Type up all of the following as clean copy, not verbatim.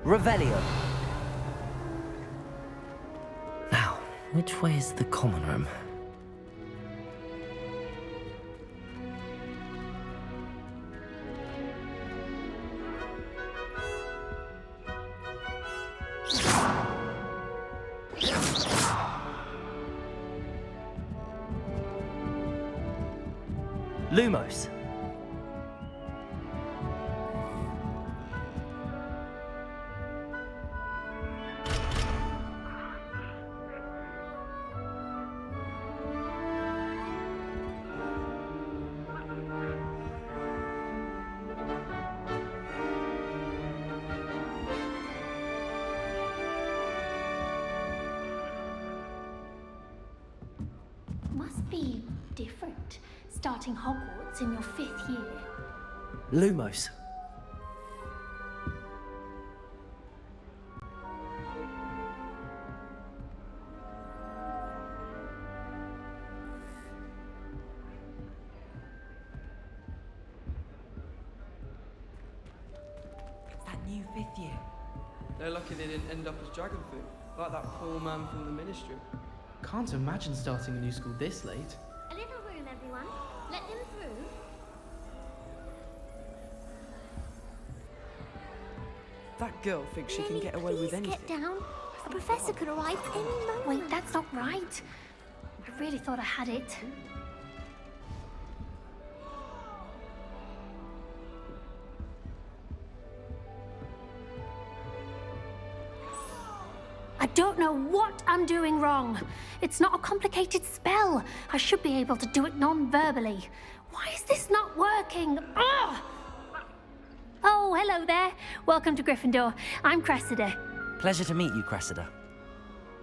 Revelio. Now, which way is the common room? Lumos. Must be different, starting Hogwarts in your 5th year. Lumos. It's that new 5th year. They're lucky they didn't end up as dragon food, like that poor man from the ministry. Can't imagine starting a new school this late. A little room, everyone. Let them through. That girl thinks she can Lily, get away with please anything. get down. A professor could arrive any moment. Wait, that's not right. I really thought I had it. I don't know what I'm doing wrong. It's not a complicated spell. I should be able to do it non-verbally. Why is this not working? Ugh! Oh, hello there. Welcome to Gryffindor. I'm Cressida. Pleasure to meet you, Cressida.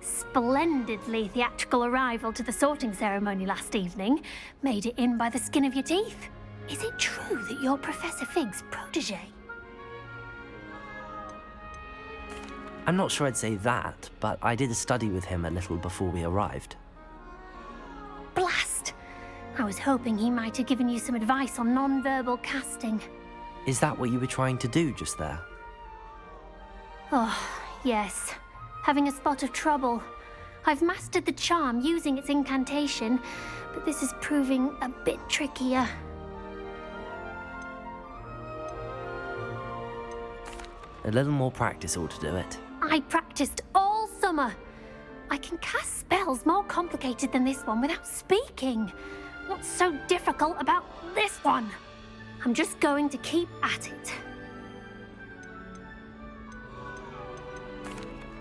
Splendidly theatrical arrival to the sorting ceremony last evening. Made it in by the skin of your teeth. Is it true that you're Professor Fig's protege? I'm not sure I'd say that, but I did study with him a little before we arrived. Blast! I was hoping he might have given you some advice on non-verbal casting. Is that what you were trying to do just there? Oh, yes. Having a spot of trouble. I've mastered the charm using its incantation, but this is proving a bit trickier. A little more practice ought to do it. I practiced all summer. I can cast spells more complicated than this one without speaking. What's so difficult about this one? I'm just going to keep at it.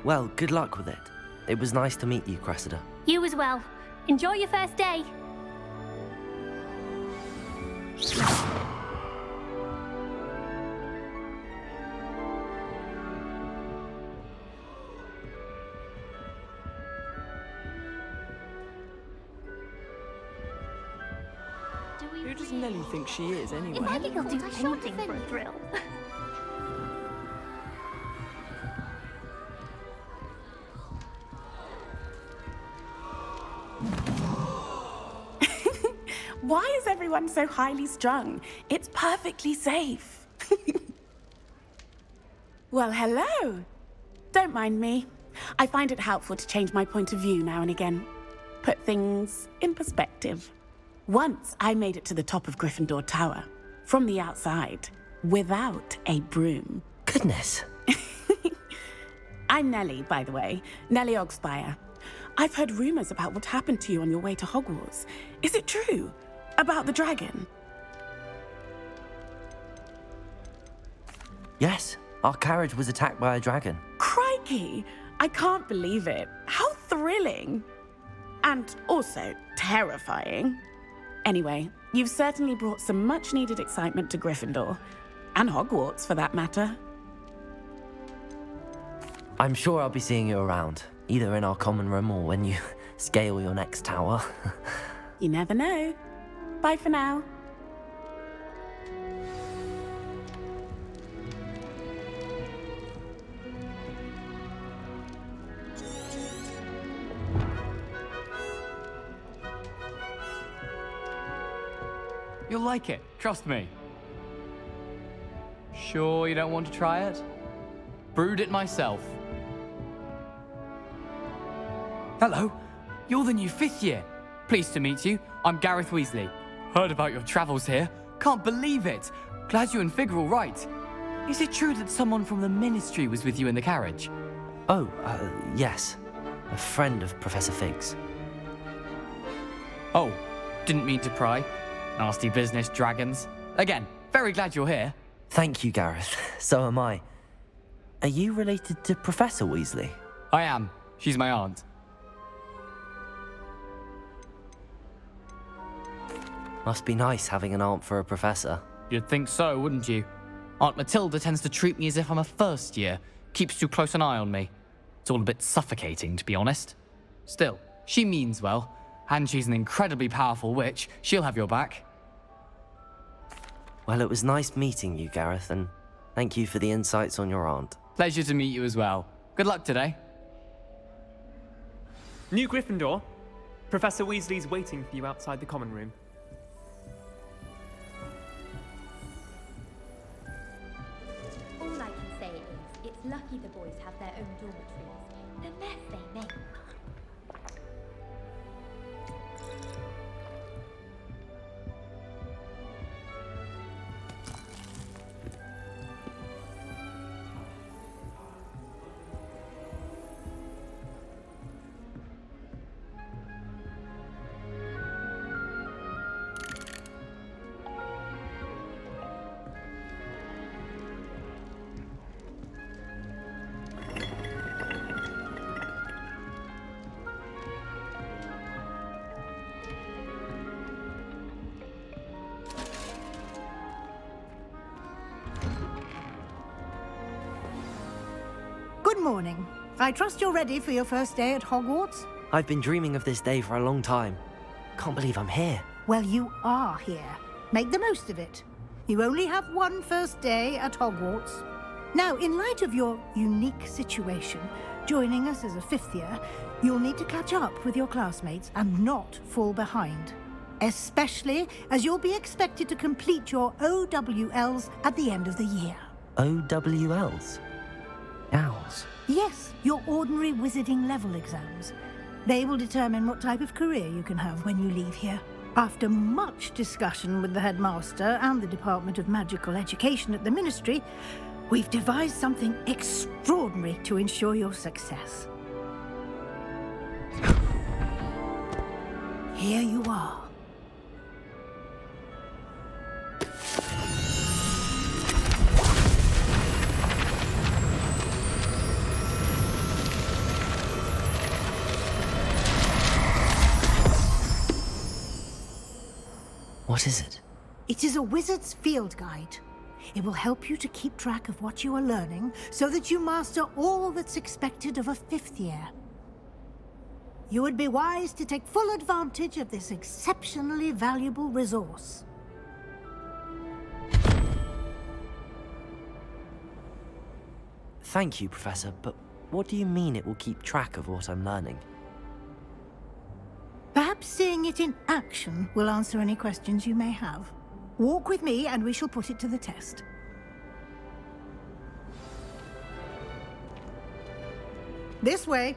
Well, good luck with it. It was nice to meet you, Cressida. You as well. Enjoy your first day. Who does Nelly think she is, anyway? If I think I'll do anything for a thrill. Why is everyone so highly strung? It's perfectly safe. Well, hello. Don't mind me. I find it helpful to change my point of view now and again. Put things in perspective. Once I made it to the top of Gryffindor Tower, from the outside, without a broom. Goodness. I'm Nellie, by the way. Nellie Ogspire. I've heard rumors about what happened to you on your way to Hogwarts. Is it true? About the dragon? Yes, our carriage was attacked by a dragon. Crikey! I can't believe it. How thrilling! And also terrifying. Anyway, you've certainly brought some much-needed excitement to Gryffindor. And Hogwarts, for that matter. I'm sure I'll be seeing you around, either in our common room or when you scale your next tower. You never know. Bye for now. You'll like it, trust me. Sure you don't want to try it? Brewed it myself. Hello. You're the new 5th year. Pleased to meet you. I'm Gareth Weasley. Heard about your travels here. Can't believe it. Glad you and Fig are all right. Is it true that someone from the Ministry was with you in the carriage? Oh, yes. A friend of Professor Fig's. Oh, didn't mean to pry. Nasty business, dragons. Again, very glad you're here. Thank you, Gareth. So am I. Are you related to Professor Weasley? I am. She's my aunt. Must be nice having an aunt for a professor. You'd think so, wouldn't you? Aunt Matilda tends to treat me as if I'm a first year. Keeps too close an eye on me. It's all a bit suffocating, to be honest. Still, she means well. And she's an incredibly powerful witch. She'll have your back. Well, it was nice meeting you, Gareth, and thank you for the insights on your aunt. Pleasure to meet you as well. Good luck today. New Gryffindor. Professor Weasley's waiting for you outside the common room. All I can say is, it's lucky the boys have their own dormitories. The mess they make. Good morning. I trust you're ready for your first day at Hogwarts? I've been dreaming of this day for a long time. Can't believe I'm here. Well, you are here. Make the most of it. You only have one first day at Hogwarts. Now, in light of your unique situation, joining us as a 5th year, you'll need to catch up with your classmates and not fall behind. Especially as you'll be expected to complete your OWLs at the end of the year. OWLs? Owls? Yes, your ordinary wizarding level exams. They will determine what type of career you can have when you leave here. After much discussion with the headmaster and the Department of Magical Education at the Ministry, we've devised something extraordinary to ensure your success. Here you are. What is it? It is a wizard's field guide. It will help you to keep track of what you are learning so that you master all that's expected of a 5th year. You would be wise to take full advantage of this exceptionally valuable resource. Thank you, Professor, but what do you mean it will keep track of what I'm learning? Perhaps seeing it in action will answer any questions you may have. Walk with me and we shall put it to the test. This way.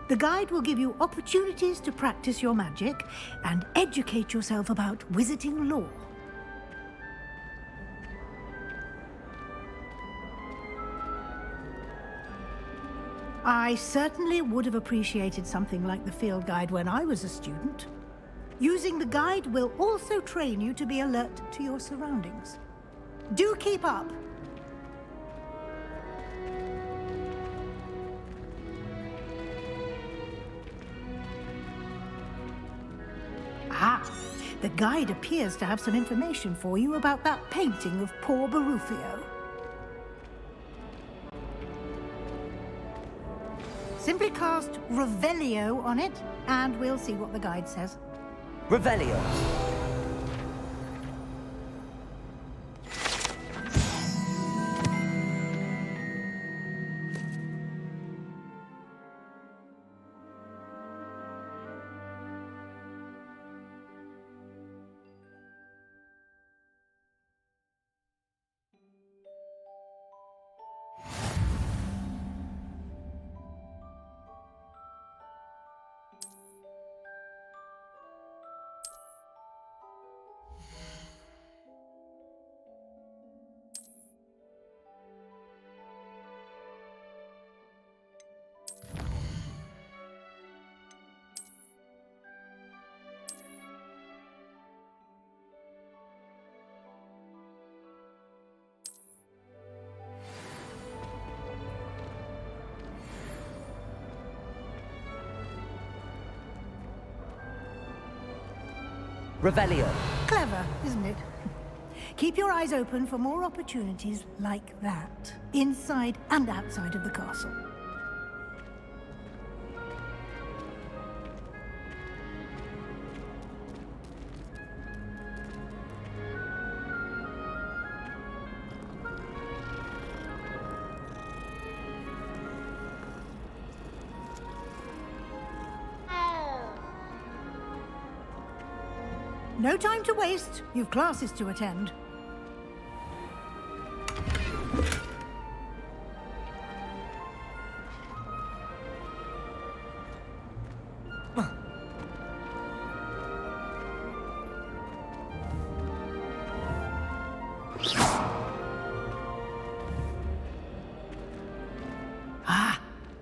The guide will give you opportunities to practice your magic and educate yourself about wizarding lore. I certainly would have appreciated something like the field guide when I was a student. Using the guide will also train you to be alert to your surroundings. Do keep up! Ah, the guide appears to have some information for you about that painting of poor Barufio. Simply cast Revelio on it, and we'll see what the guide says. Revelio! Revelio. Clever, isn't it? Keep your eyes open for more opportunities like that, inside and outside of the castle. No time to waste. You've classes to attend.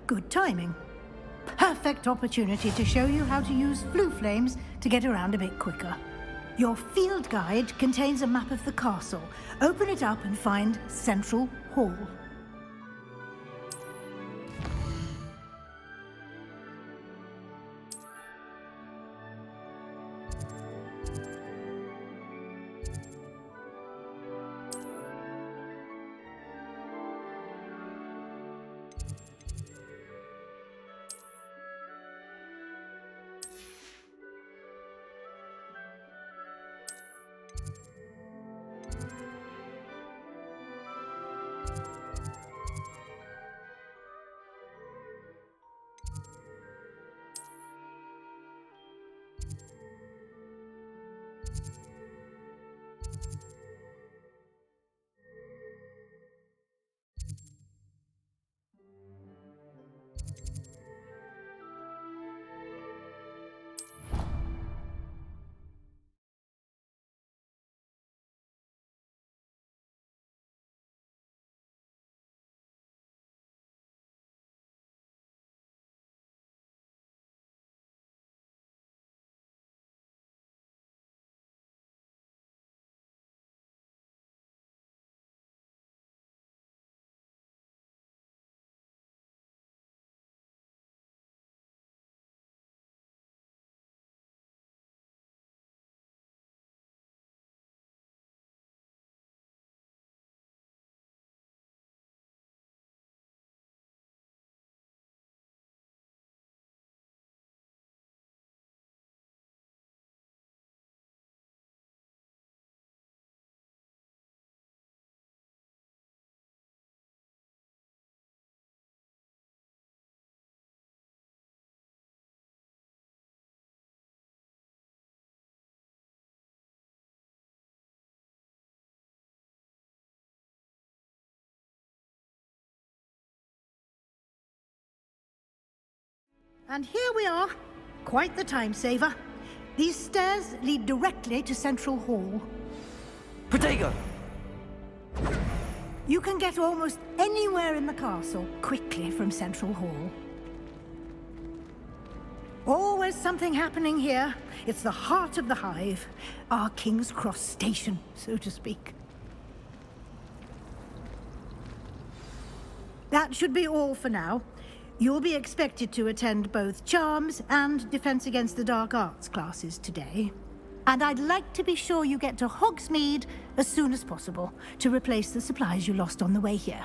Good timing. Perfect opportunity to show you how to use flue flames to get around a bit quicker. Your field guide contains a map of the castle. Open it up and find Central Hall. And here we are. Quite the time saver. These stairs lead directly to Central Hall. Protego! You can get almost anywhere in the castle quickly from Central Hall. Always something happening here. It's the heart of the hive. Our King's Cross station, so to speak. That should be all for now. You'll be expected to attend both Charms and Defense Against the Dark Arts classes today. And I'd like to be sure you get to Hogsmeade as soon as possible to replace the supplies you lost on the way here.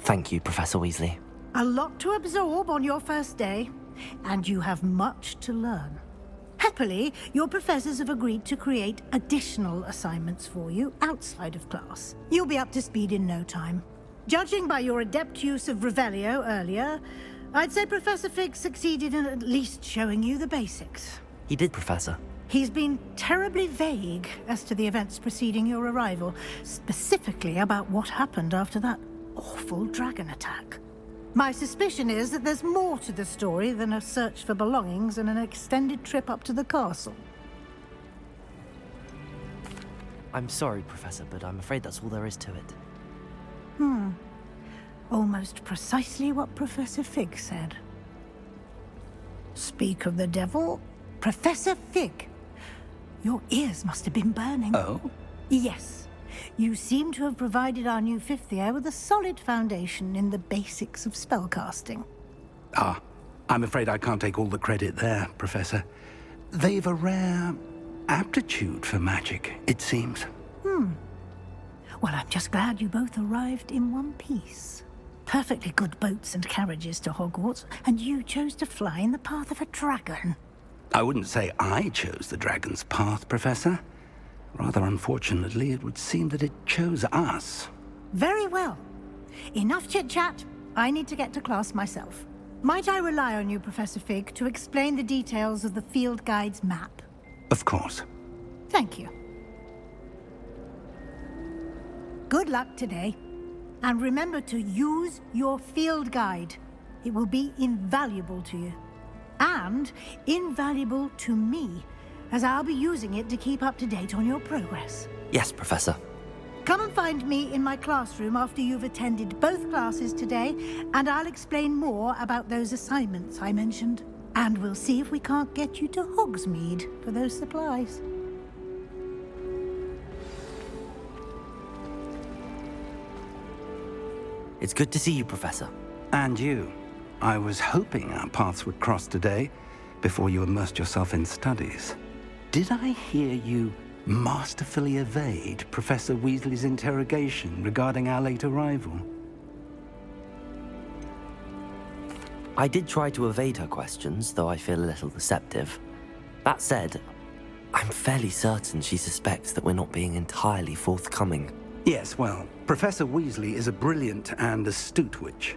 Thank you, Professor Weasley. A lot to absorb on your first day, and you have much to learn. Happily, your professors have agreed to create additional assignments for you outside of class. You'll be up to speed in no time. Judging by your adept use of Revelio earlier, I'd say Professor Fig succeeded in at least showing you the basics. He did, Professor. He's been terribly vague as to the events preceding your arrival, specifically about what happened after that awful dragon attack. My suspicion is that there's more to the story than a search for belongings and an extended trip up to the castle. I'm sorry, Professor, but I'm afraid that's all there is to it. Almost precisely what Professor Fig said. Speak of the devil, Professor Fig. Your ears must have been burning. Oh? Yes. You seem to have provided our new fifth year with a solid foundation in the basics of spellcasting. I'm afraid I can't take all the credit there, Professor. They've a rare aptitude for magic, it seems. Well, I'm just glad you both arrived in one piece. Perfectly good boats and carriages to Hogwarts, and you chose to fly in the path of a dragon. I wouldn't say I chose the dragon's path, Professor. Rather unfortunately, it would seem that it chose us. Very well. Enough chit-chat. I need to get to class myself. Might I rely on you, Professor Fig, to explain the details of the field guide's map? Of course. Thank you. Good luck today. And remember to use your field guide. It will be invaluable to you. And invaluable to me, as I'll be using it to keep up to date on your progress. Yes, Professor. Come and find me in my classroom after you've attended both classes today, and I'll explain more about those assignments I mentioned. And we'll see if we can't get you to Hogsmeade for those supplies. It's good to see you, Professor. And you. I was hoping our paths would cross today, before you immersed yourself in studies. Did I hear you masterfully evade Professor Weasley's interrogation regarding our late arrival? I did try to evade her questions, though I feel a little deceptive. That said, I'm fairly certain she suspects that we're not being entirely forthcoming. Yes, well, Professor Weasley is a brilliant and astute witch.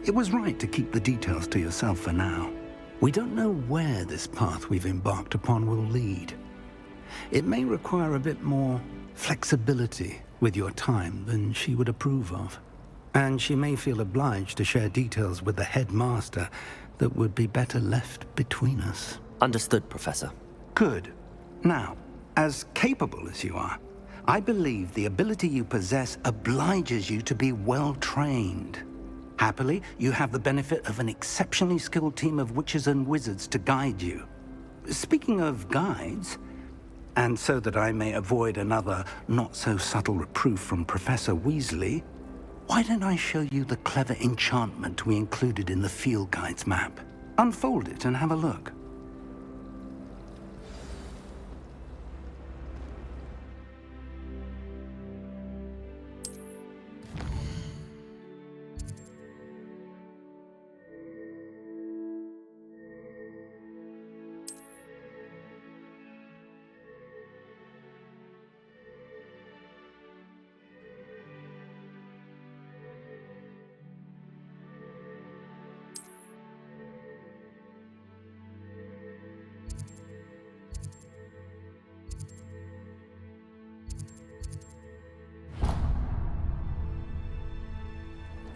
It was right to keep the details to yourself for now. We don't know where this path we've embarked upon will lead. It may require a bit more flexibility with your time than she would approve of. And she may feel obliged to share details with the headmaster that would be better left between us. Understood, Professor. Good. Now, as capable as you are, I believe the ability you possess obliges you to be well trained. Happily, you have the benefit of an exceptionally skilled team of witches and wizards to guide you. Speaking of guides, and so that I may avoid another not-so-subtle reproof from Professor Weasley, why don't I show you the clever enchantment we included in the field guide's map? Unfold it and have a look.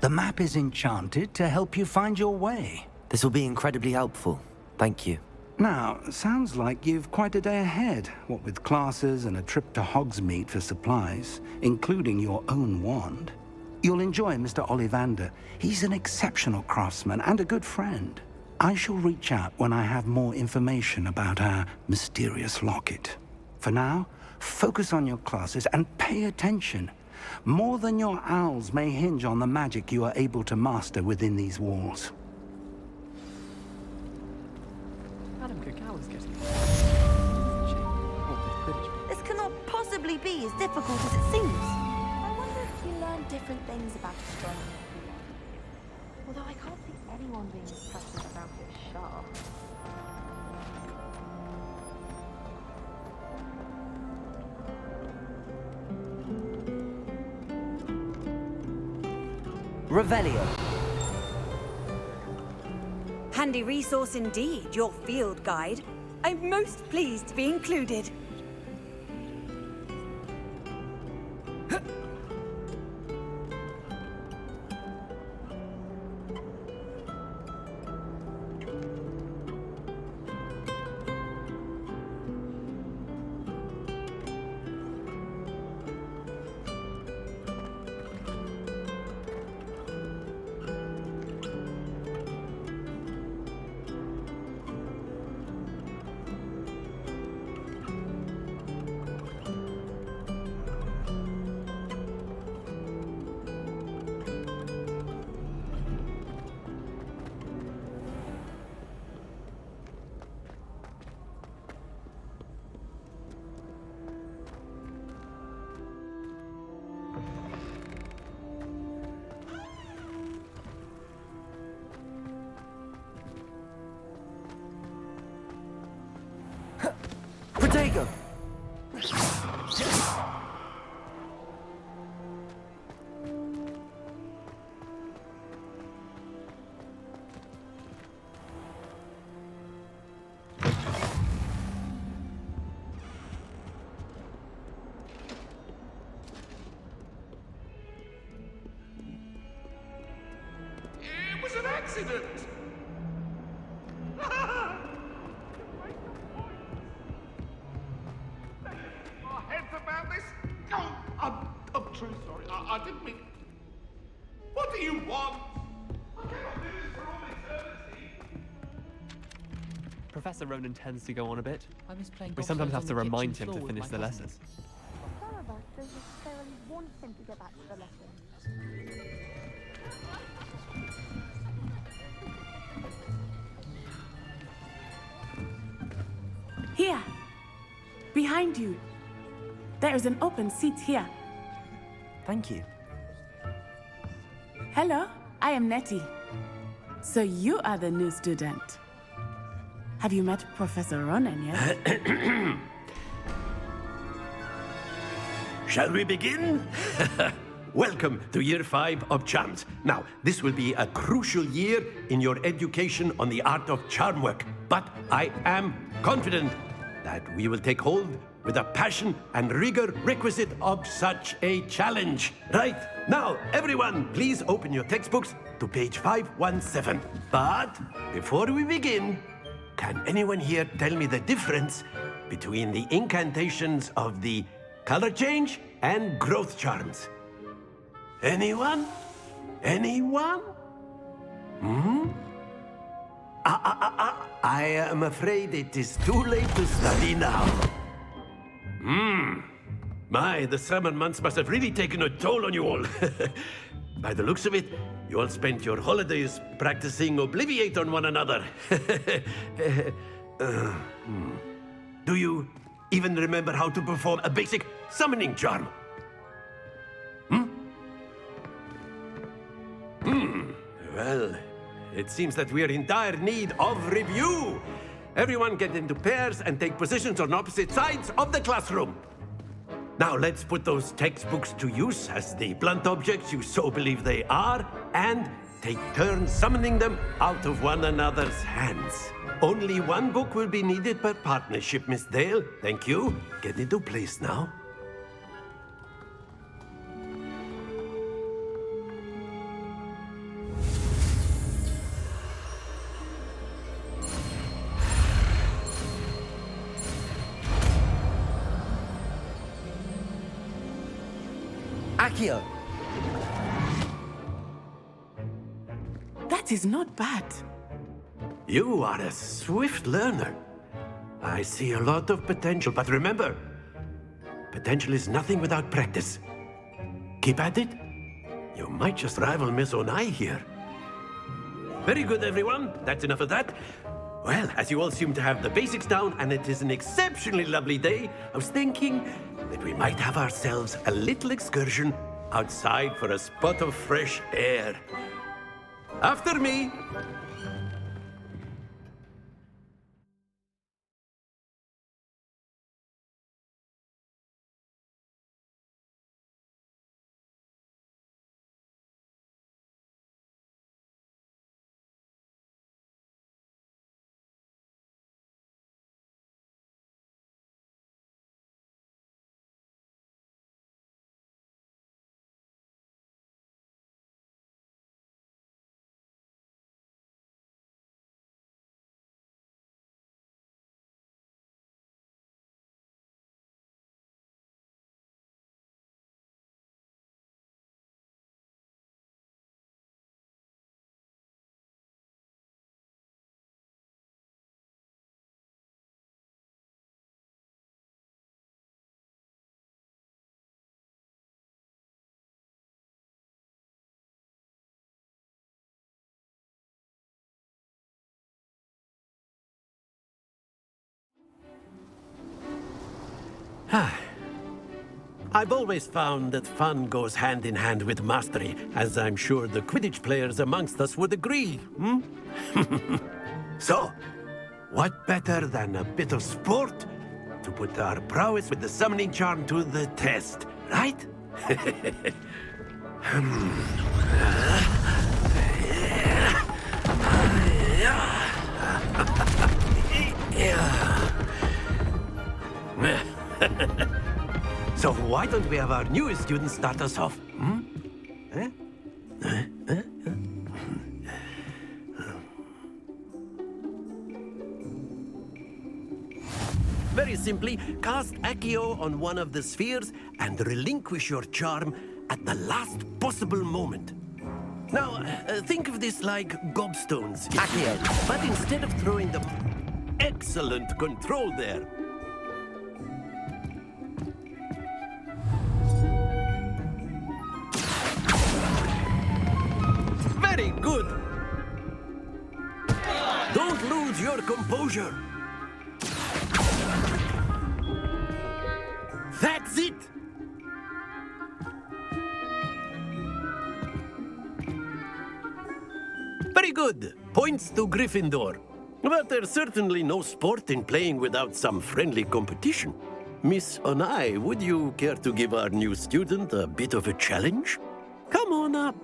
The map is enchanted to help you find your way. This will be incredibly helpful. Thank you. Now, sounds like you've quite a day ahead, what with classes and a trip to Hogsmeade for supplies, including your own wand. You'll enjoy Mr. Ollivander. He's an exceptional craftsman and a good friend. I shall reach out when I have more information about our mysterious locket. For now, focus on your classes and pay attention. More than your owls may hinge on the magic you are able to master within these walls. Madam Cacao is getting isn't she? What with Quidditch? This cannot possibly be as difficult as it seems. I wonder if you learn different things about astronomy. Although I can't see anyone being as passionate about it as Shah. Revelio. Handy resource indeed, your field guide. I'm most pleased to be included. Protego! It was an accident! Our heads about this? Oh, I'm truly sorry. I didn't mean... What do you want? I cannot do this for all eternity. Professor Ronan tends to go on a bit. I miss playing We golf sometimes shows have on to the remind kitchen him to floor with finish my the cousins. lessons. Some of us don't necessarily want him to get back to the lesson. Here. Behind you. There is an open seat here. Thank you. Hello, I am Nettie. So you are the new student. Have you met Professor Ronan yet? Shall we begin? Welcome to Year 5 of Charms. Now, this will be a crucial year in your education on the art of charm work, but I am confident that we will take hold with the passion and rigor requisite of such a challenge. Right, now, everyone, please open your textbooks to page 517. But before we begin, can anyone here tell me the difference between the incantations of the color change and growth charms? Anyone? Anyone? I am afraid it is too late to study now. My, the summer months must have really taken a toll on you all. By the looks of it, you all spent your holidays practicing Obliviate on one another. Do you even remember how to perform a basic summoning charm? Well, it seems that we are in dire need of review. Everyone get into pairs and take positions on opposite sides of the classroom. Now let's put those textbooks to use as the blunt objects you so believe they are, and take turns summoning them out of one another's hands. Only one book will be needed per partnership, Miss Dale. Thank you. Get into place now. Accio! That is not bad. You are a swift learner. I see a lot of potential, but remember, potential is nothing without practice. Keep at it. You might just rival Miss Onai here. Very good, everyone. That's enough of that. Well, as you all seem to have the basics down, and it is an exceptionally lovely day, I was thinking that we might have ourselves a little excursion outside for a spot of fresh air. After me. I've always found that fun goes hand in hand with mastery, as I'm sure the Quidditch players amongst us would agree, So, what better than a bit of sport to put our prowess with the summoning charm to the test, right? So why don't we have our newest student start us off? Eh? Very simply, cast Accio on one of the spheres and relinquish your charm at the last possible moment. Now, think of this like gobstones. Accio. But instead of throwing them... Excellent control there. Very good. Don't lose your composure. That's it! Very good. Points to Gryffindor. But there's certainly no sport in playing without some friendly competition. Miss Onai, would you care to give our new student a bit of a challenge? Come on up.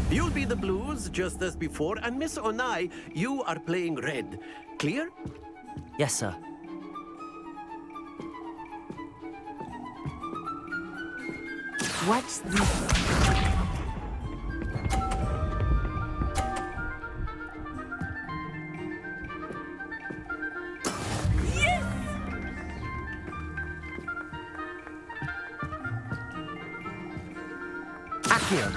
You'll be the blues, just as before, and Miss Onai, you are playing red. Clear? Yes, sir. Watch this. Accio.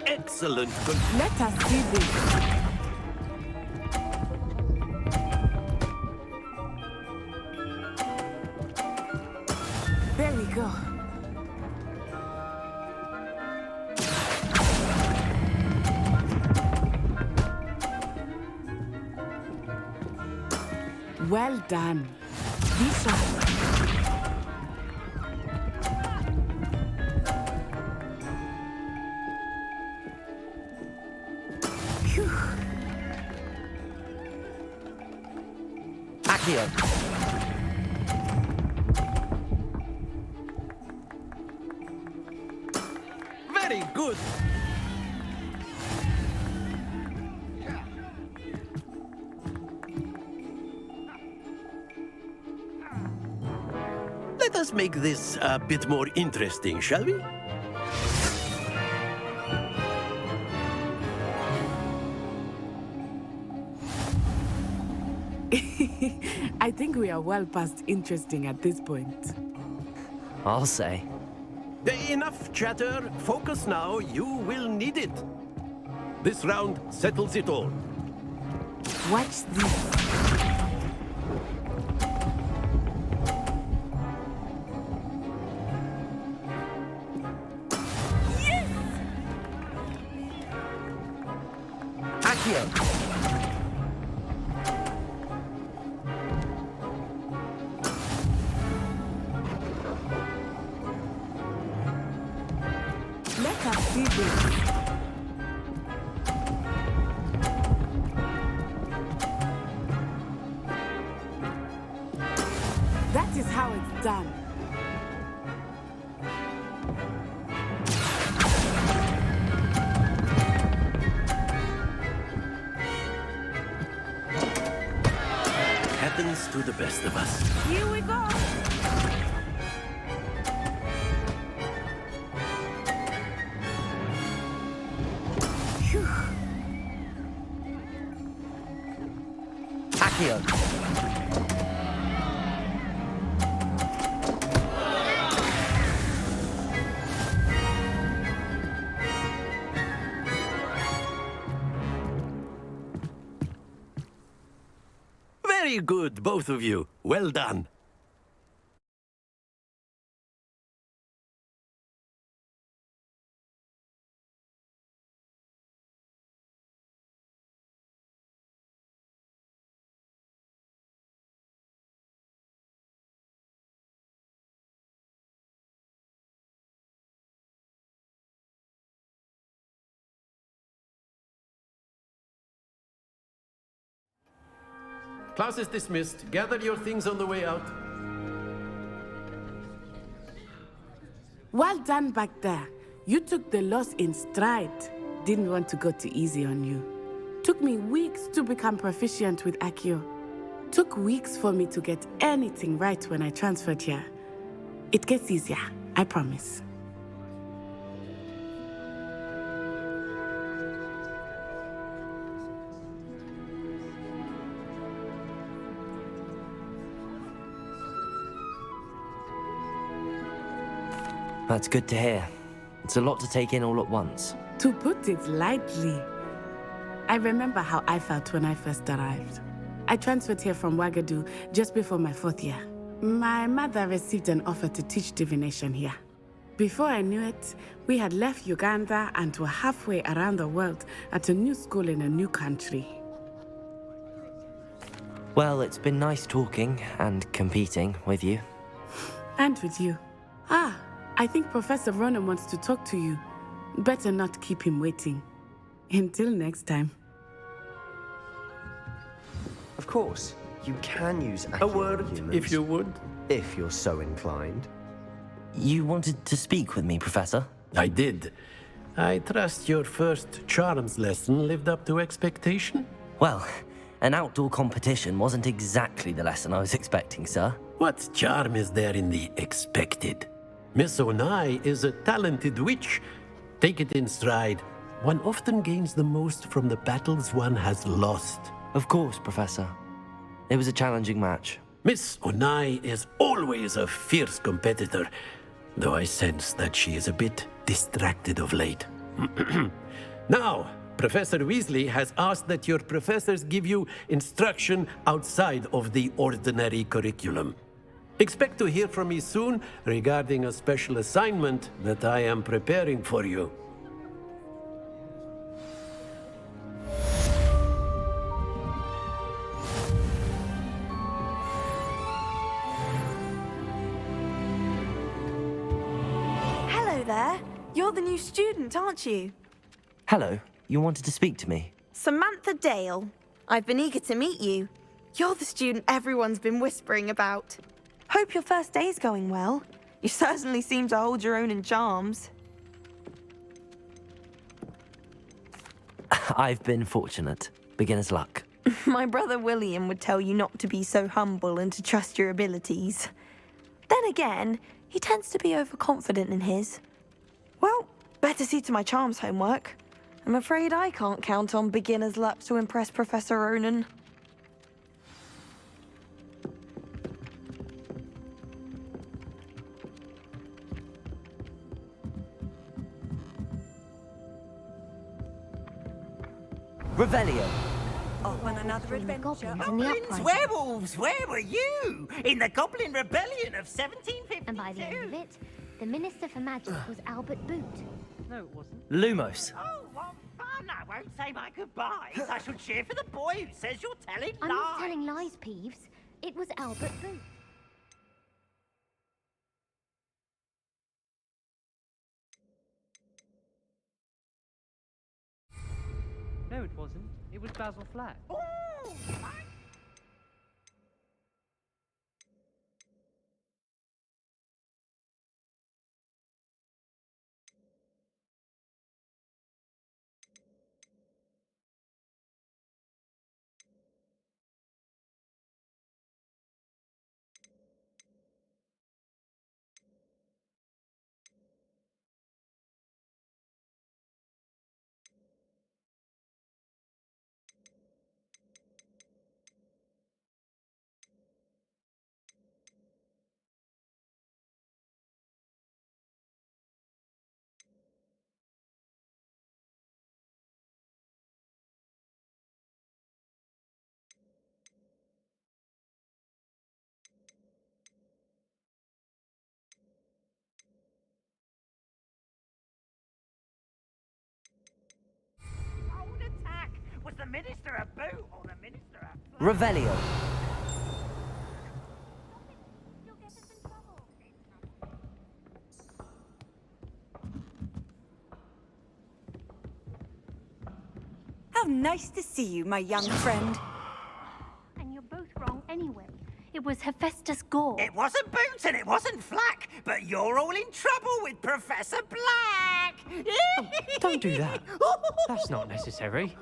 Excellent. Let us see this. There we go. Well done. Be sharp. Phew. Accio. Very good. Let us make this a bit more interesting, shall we? I think we are well past interesting at this point. I'll say. Enough chatter. Focus now. You will need it. This round settles it all. Watch this. Accio. Let us see this. That is how it's done. Happens to the best of us. Here we go. Phew. Accio. Very good, both of you. Well done. Class is dismissed. Gather your things on the way out. Well done back there. You took the loss in stride. Didn't want to go too easy on you. Took me weeks to become proficient with Accio. Took weeks for me to get anything right when I transferred here. It gets easier, I promise. That's good to hear. It's a lot to take in all at once. To put it lightly, I remember how I felt when I first arrived. I transferred here from Wagadu just before my 4th year. My mother received an offer to teach divination here. Before I knew it, we had left Uganda and were halfway around the world at a new school in a new country. Well, it's been nice talking and competing with you. And with you. I think Professor Ronan wants to talk to you. Better not keep him waiting. Until next time. Of course, you can use A word, humans, if you would. if you're so inclined. You wanted to speak with me, Professor? I did. I trust your first charms lesson lived up to expectation? Well, an outdoor competition wasn't exactly the lesson I was expecting, sir. What charm is there in the expected? Miss Onai is a talented witch. Take it in stride. One often gains the most from the battles one has lost. Of course, Professor. It was a challenging match. Miss Onai is always a fierce competitor, though I sense that she is a bit distracted of late. Now, Professor Weasley has asked that your professors give you instruction outside of the ordinary curriculum. Expect to hear from me soon regarding a special assignment that I am preparing for you. Hello there. You're the new student, aren't you? Hello, you wanted to speak to me? Samantha Dale. I've been eager to meet you. You're the student everyone's been whispering about. Hope your first day's going well. You certainly seem to hold your own in charms. I've been fortunate. Beginner's luck. My brother William would tell you not to be so humble and to trust your abilities. Then again, he tends to be overconfident in his. Well, better see to my charms homework. I'm afraid I can't count on beginner's luck to impress Professor Ronan. Revelio. Off on another adventure. and the uprising. Werewolves, where were you? In the Goblin Rebellion of 1752. And by the end of it, the Minister for Magic was Albert Boot. No, it wasn't. Lumos. Oh, what fun! I won't say my goodbyes. I shall cheer for the boy who says you're telling I'm lies. not telling lies, Peeves. It was Albert Boot. No, it wasn't. It was Basil Flack. Oh, Old attack! Was the Minister a boot or the Minister a... Revelio. how nice to see you, my young friend. And you're both was Hephaestus Gore. It wasn't Boots and it wasn't Flack, but you're all in trouble with Professor Black! Don't do that. That's not necessary.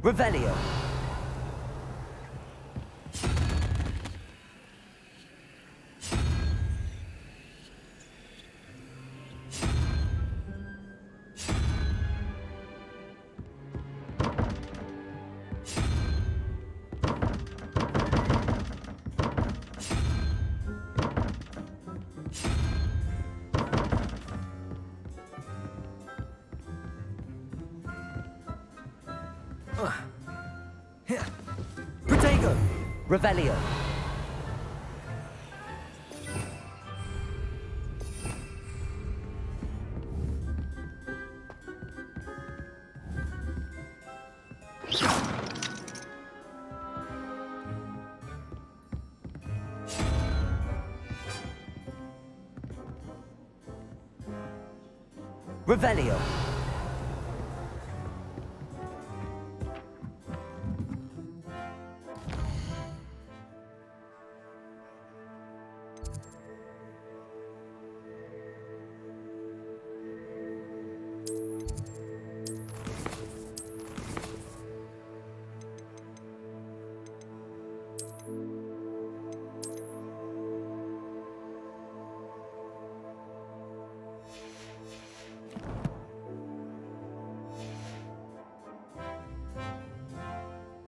Revelio. Protego. Revelio. Revelio.